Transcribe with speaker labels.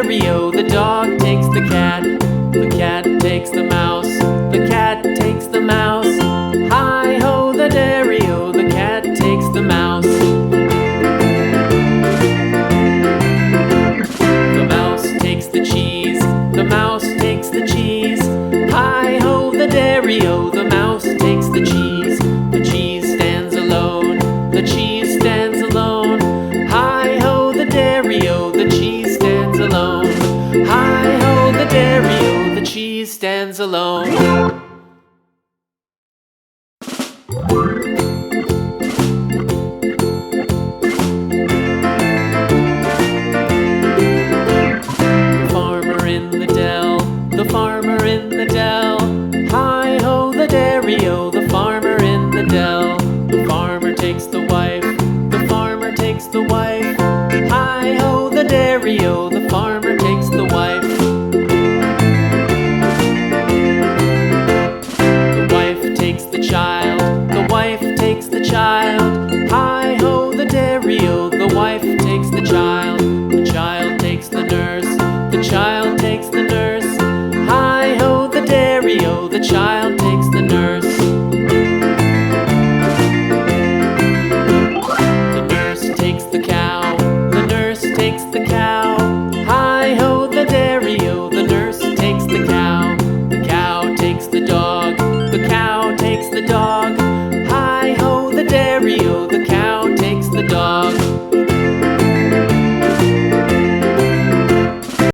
Speaker 1: dairy-o. The dog takes the cat. The cat takes the mouse. The cat takes the mouse. Hi-ho, the dairy-o. The cat takes the mouse. The mouse takes the cheese. The mouse takes the cheese. Hi-ho, the dairy-o. The mouse takes the cheese. The cheese stands alone. The cheese stands alone. Hi-ho, the dairy-o. The cheese stands alone. Hi-ho, the dairy-o. The cheese stands alone. The farmer